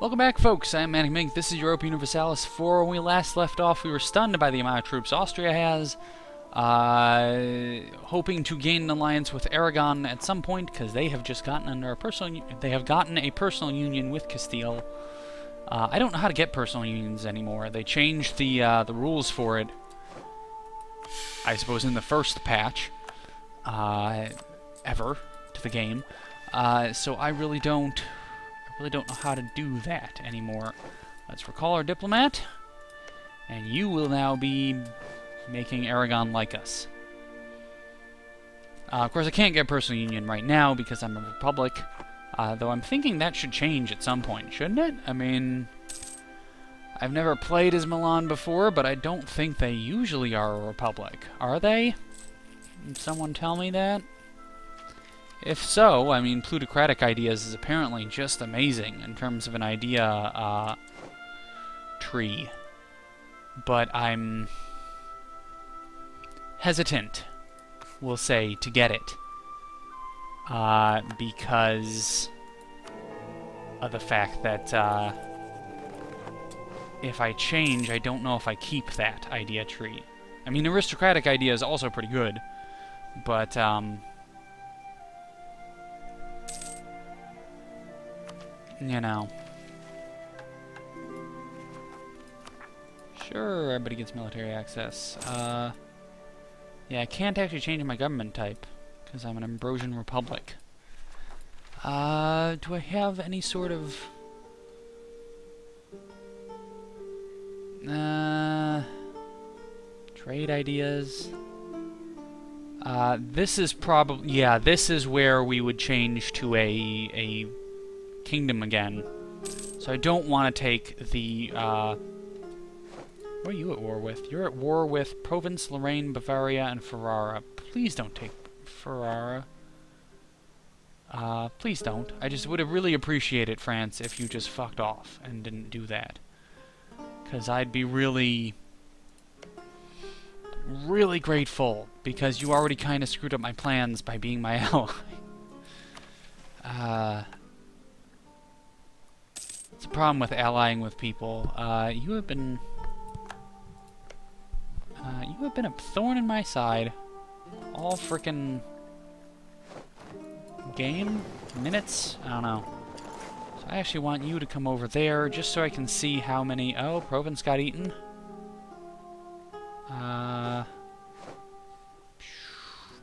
Welcome back, folks. I'm ManicMink. This is Europa Universalis 4. When we last left off, we were stunned by the amount of troops Austria has. Hoping to gain an alliance with Aragon at some point, because they have just gotten under a personal union with Castile. I don't know how to get personal unions anymore. They changed the rules for it, I suppose, in the first patch ever to the game. So I really don't know how to do that anymore. Let's recall our diplomat, and you will now be making Aragon like us. Of course, I can't get personal union right now because I'm a republic, though I'm thinking that should change at some point, shouldn't it? I mean, I've never played as Milan before, but I don't think they usually are a republic. Are they? Can someone tell me that? If so, I mean, plutocratic ideas is apparently just amazing in terms of an idea tree. But I'm hesitant, we'll say, to get it. Because of the fact that if I change, I don't know if I keep that idea tree. I mean, aristocratic idea is also pretty good, but you know. Sure, everybody gets military access. Yeah, I can't actually change my government type, because I'm an Ambrosian Republic. Do I have any sort of... trade ideas? This is probably... Yeah, this is where we would change to a kingdom again. So I don't want to take the, what are you at war with? You're at war with Provence, Lorraine, Bavaria, and Ferrara. Please don't take Ferrara. Please don't. I just would have really appreciated, France, if you just fucked off and didn't do that. Because I'd be really grateful, because you already kind of screwed up my plans by being my ally. It's a problem with allying with people. You have been a thorn in my side all frickin' game? Minutes? I don't know. So I actually want you to come over there just so I can see how many... Oh, Provence got eaten.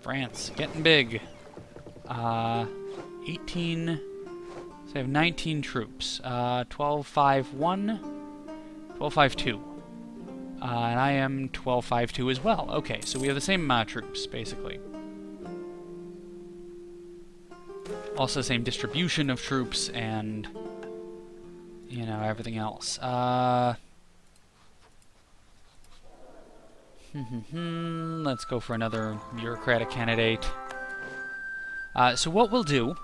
France, getting big. 18... So I have 19 troops. 1251, 1252. And I am 1252 as well. Okay, so we have the same amount of troops, basically. Also the same distribution of troops and, you know, everything else. Let's go for another bureaucratic candidate. So what we'll do,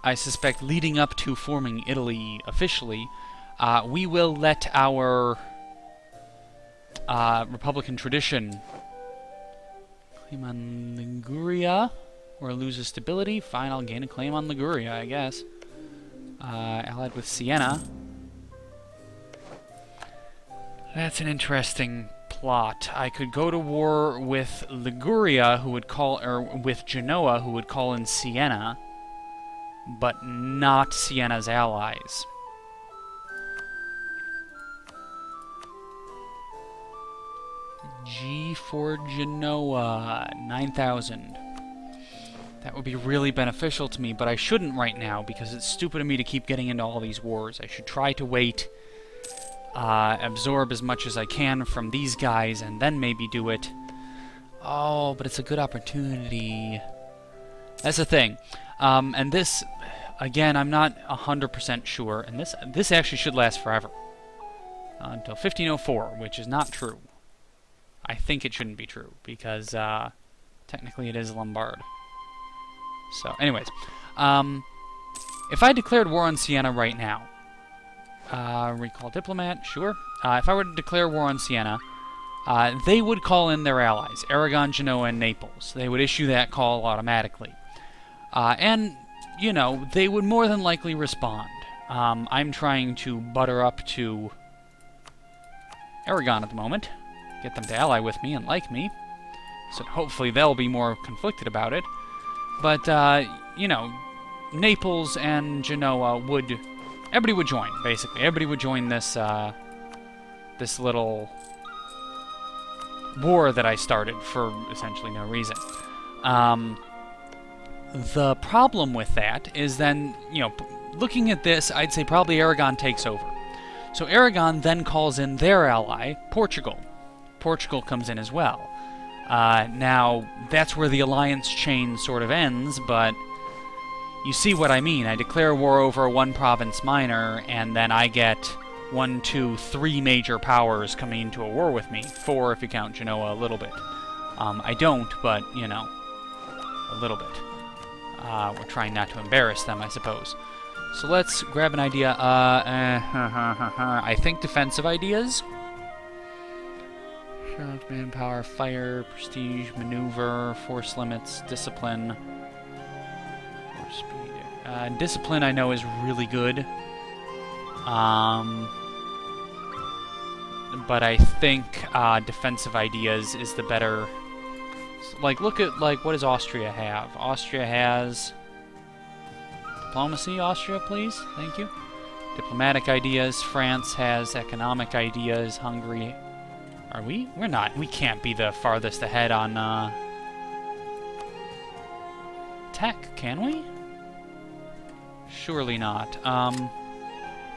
I suspect, leading up to forming Italy officially, we will let our Republican tradition claim on Liguria, or loses stability. Fine, I'll gain a claim on Liguria, I guess. Allied with Siena. That's an interesting plot. I could go to war with Liguria, who would call, or with Genoa, who would call in Siena, but not Siena's allies. G for Genoa, 9,000. That would be really beneficial to me, but I shouldn't right now, because it's stupid of me to keep getting into all these wars. I should try to wait, absorb as much as I can from these guys, and then maybe do it. Oh, but it's a good opportunity. That's the thing. And this, again, I'm not 100% sure, and this actually should last forever. Until 1504, which is not true. I think it shouldn't be true, because technically it is Lombard. So, anyways, if I declared war on Siena right now, recall diplomat, sure. If I were to declare war on Siena, they would call in their allies, Aragon, Genoa, and Naples. They would issue that call automatically. And, you know, they would more than likely respond. I'm trying to butter up to Aragon at the moment, get them to ally with me and like me, so hopefully they'll be more conflicted about it. But, you know, Naples and Genoa would... Everybody would join, basically. Everybody would join this, this little war that I started for essentially no reason. The problem with that is then, you know, looking at this, I'd say probably Aragon takes over. So Aragon then calls in their ally, Portugal. Portugal comes in as well. Now, that's where the alliance chain sort of ends, but you see what I mean. I declare war over one province minor, and then I get 1, 2, 3 major powers coming into a war with me. 4 if you count Genoa a little bit. I don't, but, you know, a little bit. We're trying not to embarrass them, I suppose. So let's grab an idea. I think defensive ideas. Shock, manpower, fire, prestige, maneuver, force limits, discipline. Force speed. Discipline I know is really good. But I think defensive ideas is the better. Like, look at, like, what does Austria have? Austria has... Diplomacy, Austria, please. Thank you. Diplomatic ideas. France has economic ideas. Hungary... Are we? We're not. We can't be the farthest ahead on, tech, can we? Surely not.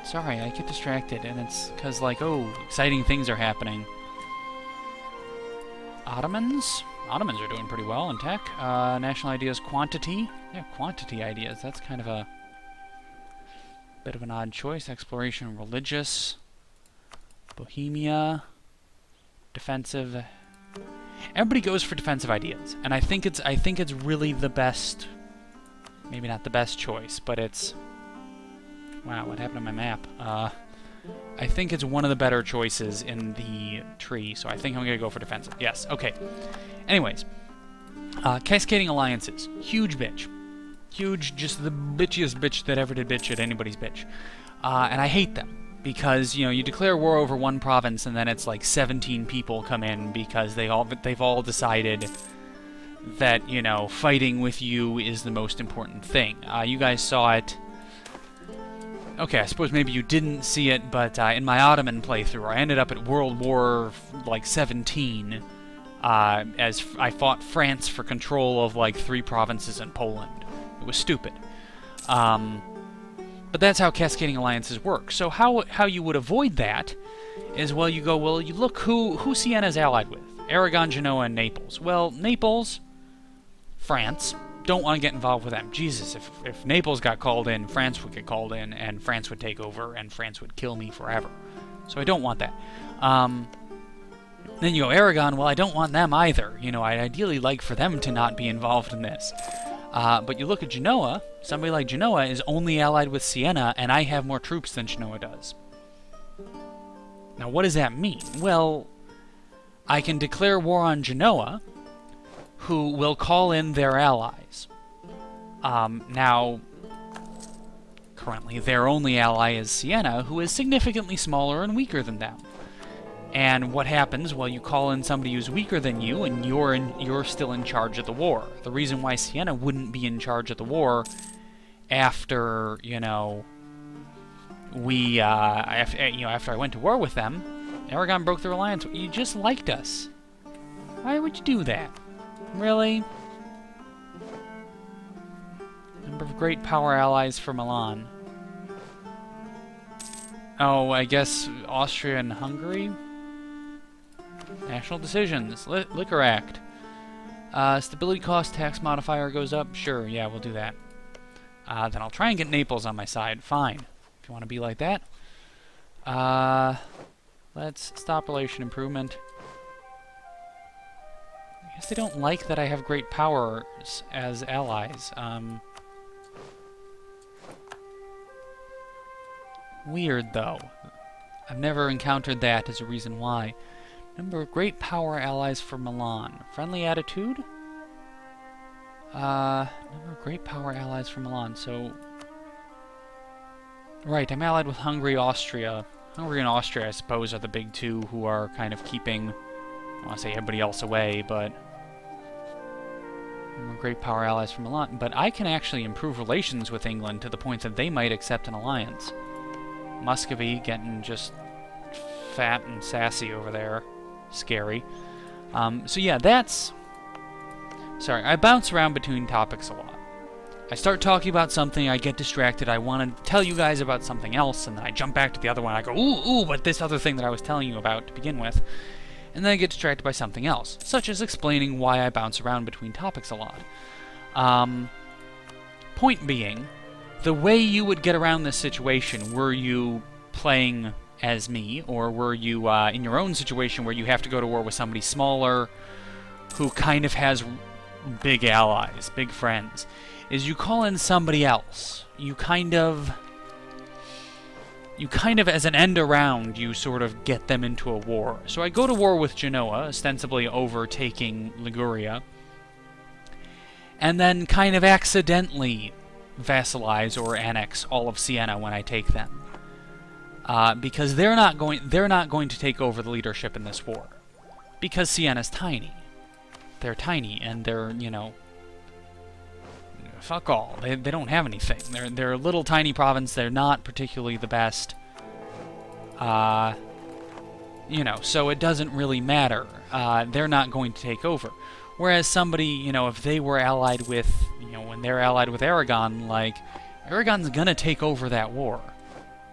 Sorry, I get distracted, and it's because, like, oh, exciting things are happening. Ottomans? Ottomans are doing pretty well in tech. National ideas, quantity. Yeah, quantity ideas. That's kind of a bit of an odd choice. Exploration, religious. Bohemia. Defensive. Everybody goes for defensive ideas, and I think it's really the best. Maybe not the best choice, but it's. Wow, what happened to my map? I think it's one of the better choices in the tree, so I think I'm gonna go for defensive. Yes. Okay. Anyways, cascading alliances, huge bitch, huge, just the bitchiest bitch that ever did bitch at anybody's bitch, and I hate them. Because, you know, you declare war over one province and then it's like 17 people come in because they've all decided that, you know, fighting with you is the most important thing. You guys saw it. Okay, I suppose maybe you didn't see it, but in my Ottoman playthrough, I ended up at World War, like, 17, as I fought France for control of, like, 3 provinces in Poland. It was stupid. But that's how cascading alliances work. So how you would avoid that is, well, you go, well, you look who Siena's allied with. Aragon, Genoa, and Naples. Well, Naples, France, don't want to get involved with them. Jesus, if Naples got called in, France would get called in, and France would take over, and France would kill me forever. So I don't want that. Then you go, Aragon, well, I don't want them either. You know, I'd ideally like for them to not be involved in this. But you look at Genoa, somebody like Genoa is only allied with Siena, and I have more troops than Genoa does. Now, what does that mean? Well, I can declare war on Genoa, who will call in their allies. Now, currently, their only ally is Siena, who is significantly smaller and weaker than them. And what happens? Well, you call in somebody who's weaker than you, and you're still in charge of the war. The reason why Siena wouldn't be in charge of the war after, you know, after I went to war with them, Aragon broke their alliance. You just liked us. Why would you do that? Really? Number of great power allies for Milan. Oh, I guess Austria and Hungary? National decisions. Liquor Act. Stability cost tax modifier goes up. Sure, yeah, we'll do that. Then I'll try and get Naples on my side. Fine. If you want to be like that. Let's stop relation improvement. I guess they don't like that I have great powers as allies. Weird, though. I've never encountered that as a reason why. Number of great power allies for Milan. Friendly attitude? Number of great power allies for Milan. So, Right, I'm allied with Hungary, Austria. Hungary and Austria, I suppose, are the big two who are kind of keeping, I want to say everybody else away, but we're great power allies from Milan. But I can actually improve relations with England to the point that they might accept an alliance. Muscovy getting just fat and sassy over there. Scary. So yeah, that's... Sorry, I bounce around between topics a lot. I start talking about something, I get distracted, I want to tell you guys about something else, and then I jump back to the other one, I go, ooh, but this other thing that I was telling you about to begin with, and then I get distracted by something else, such as explaining why I bounce around between topics a lot. Point being, the way you would get around this situation, were you playing as me, or were you in your own situation where you have to go to war with somebody smaller who kind of has big allies, big friends, is you call in somebody else. You kind of, as an end around, you sort of get them into a war. So I go to war with Genoa, ostensibly overtaking Liguria, and then kind of accidentally vassalize or annex all of Siena when I take them. Because they're not going to take over the leadership in this war. Because Siena's tiny. They're tiny, and they're, you know, fuck all. They don't have anything. They're a little tiny province. They're not particularly the best. You know, so it doesn't really matter. They're not going to take over. Whereas somebody, you know, if they were allied with, you know, when they're allied with Aragon, like, Aragon's gonna take over that war.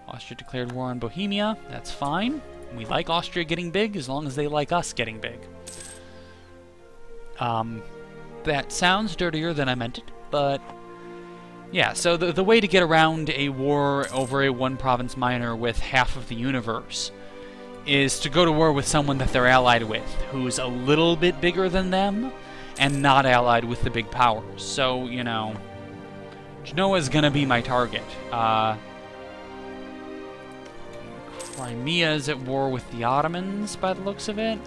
Austria declared war on Bohemia. That's fine. We like Austria getting big as long as they like us getting big. That sounds dirtier than I meant it, but yeah, so the way to get around a war over a one-province minor with half of the universe is to go to war with someone that they're allied with, who's a little bit bigger than them, and not allied with the big powers. So, you know, Genoa's gonna be my target. Crimea's at war with the Ottomans, by the looks of it.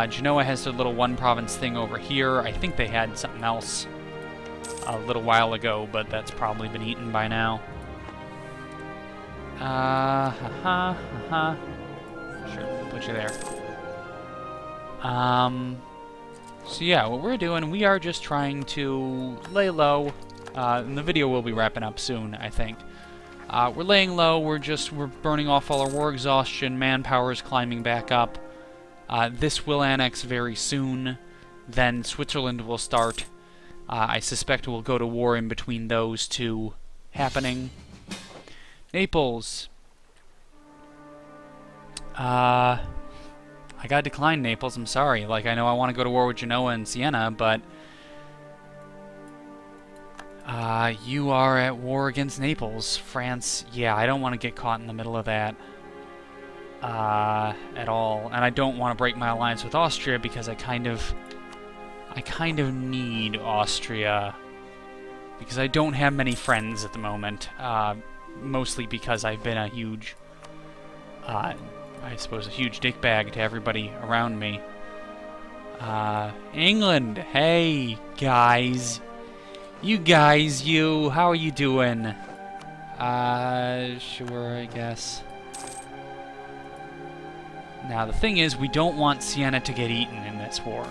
Genoa has their little one-province thing over here. I think they had something else a little while ago, but that's probably been eaten by now. Sure, put you there. So yeah, what we're doing, we are just trying to lay low. And the video will be wrapping up soon, I think. We're laying low, we're burning off all our war exhaustion, manpower is climbing back up. This will annex very soon, then Switzerland will start. I suspect we'll go to war in between those two happening. Naples. I gotta decline Naples, I'm sorry. Like, I know I want to go to war with Genoa and Siena, but you are at war against Naples. France, yeah, I don't want to get caught in the middle of that at all. And I don't want to break my alliance with Austria because I kind of need Austria because I don't have many friends at the moment. Mostly because I've been a huge, I suppose, a huge dickbag to everybody around me. England, hey guys. You guys, how are you doing? Sure, I guess. Now, the thing is, we don't want Siena to get eaten in this war.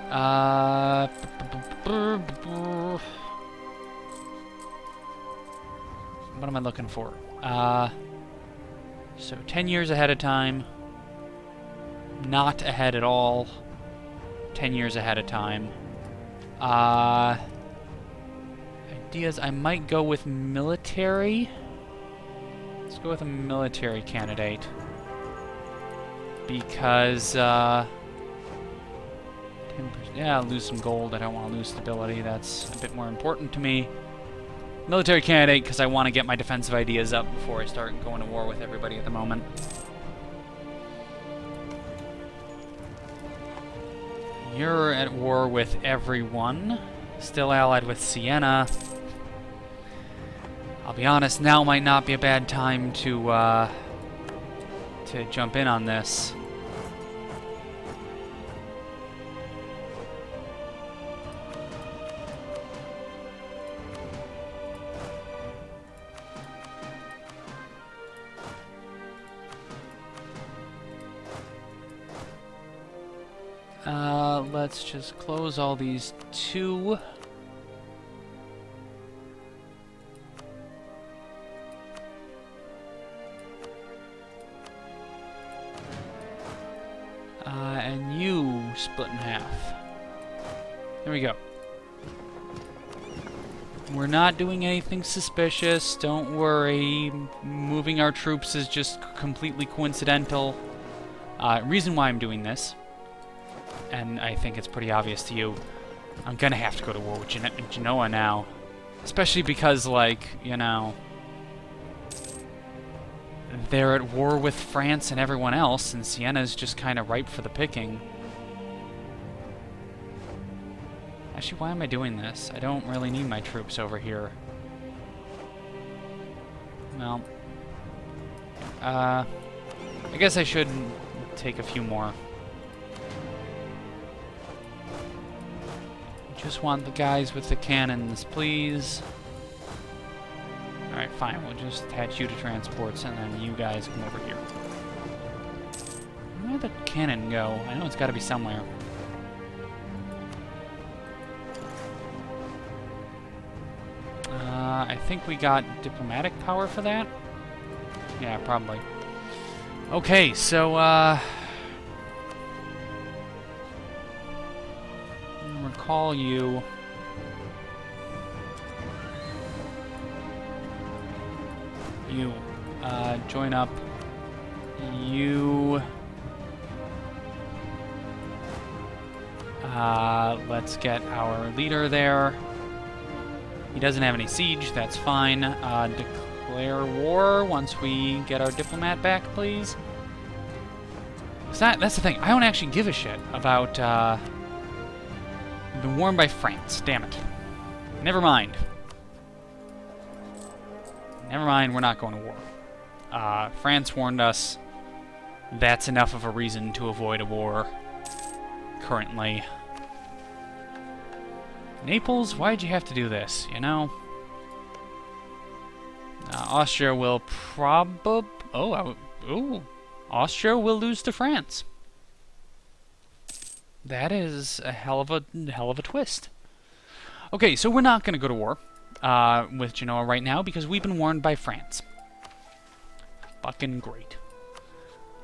What am I looking for? So 10 years ahead of time. Not ahead at all. 10 years ahead of time. Ideas, I might go with military. Let's go with a military candidate. Because, 10%, yeah, I'll lose some gold. I don't want to lose stability. That's a bit more important to me. Military candidate, because I want to get my defensive ideas up before I start going to war with everybody at the moment. You're at war with everyone. Still allied with Siena. I'll be honest, now might not be a bad time to jump in on this. Let's just close all these two. And you split in half. There we go. We're not doing anything suspicious, don't worry. Moving our troops is just completely coincidental. Reason why I'm doing this, and I think it's pretty obvious to you, I'm gonna have to go to war with Genoa now. Especially because, like, you know, they're at war with France and everyone else, and Siena's just kind of ripe for the picking. Actually, why am I doing this? I don't really need my troops over here. Well, I guess I should take a few more. Just want the guys with the cannons, please. Alright, fine. We'll just attach you to transports, and then you guys come over here. Where'd the cannon go? I know it's got to be somewhere. I think we got diplomatic power for that? Yeah, probably. Okay, so, recall you. You, join up. You, let's get our leader there. He doesn't have any siege, that's fine. Declare war once we get our diplomat back, please. That's the thing, I don't actually give a shit about, we've been warned by France, damn it. Never mind. Never mind, we're not going to war. France warned us. That's enough of a reason to avoid a war. Currently. Naples, why'd you have to do this, you know? Austria will Austria will lose to France. That is a hell of a twist. Okay, so we're not going to go to war with Genoa right now because we've been warned by France. Fucking great.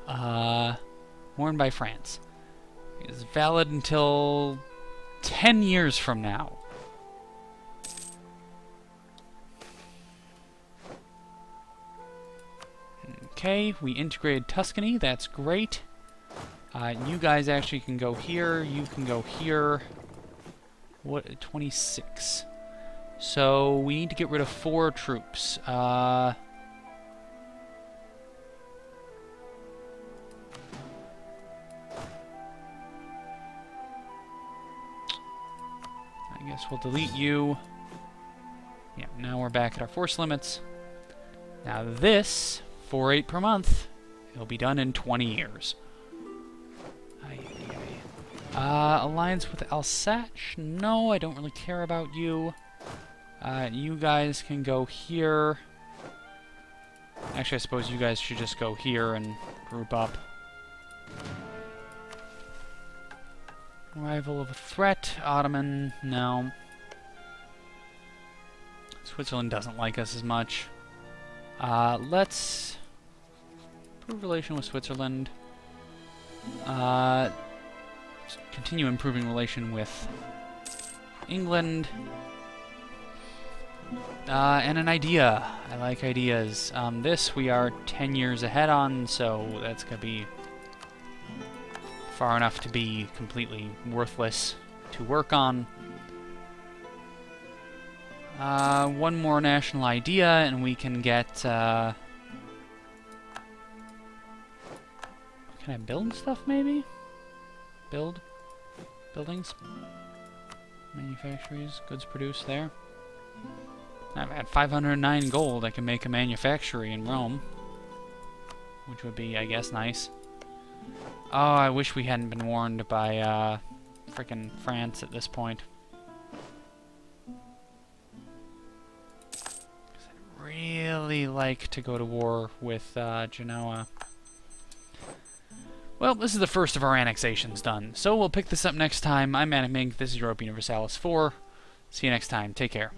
Warned by France. It's valid until 10 years from now. Okay, we integrated Tuscany. That's great. You guys actually can go here. You can go here. What? 26. So we need to get rid of 4 troops. I guess we'll delete you. Yeah, now we're back at our force limits. Now this, 4-8 per month, it'll be done in 20 years. Alliance with Alsace? No, I don't really care about you. You guys can go here. Actually, I suppose you guys should just go here and group up. Arrival of a threat. Ottoman, no. Switzerland doesn't like us as much. Let's improve relation with Switzerland. Continue improving relation with England. And an idea. I like ideas. This we are 10 years ahead on, so that's gonna be far enough to be completely worthless to work on. One more national idea, and we can get, can I build stuff, maybe? Buildings? Manufactories, goods produced there. I've had 509 gold. I can make a manufactory in Rome. Which would be, I guess, nice. Oh, I wish we hadn't been warned by, frickin' France at this point. I'd really like to go to war with, Genoa. Well, this is the first of our annexations done, so we'll pick this up next time. I'm ManicMink, this is Europa Universalis 4. See you next time. Take care.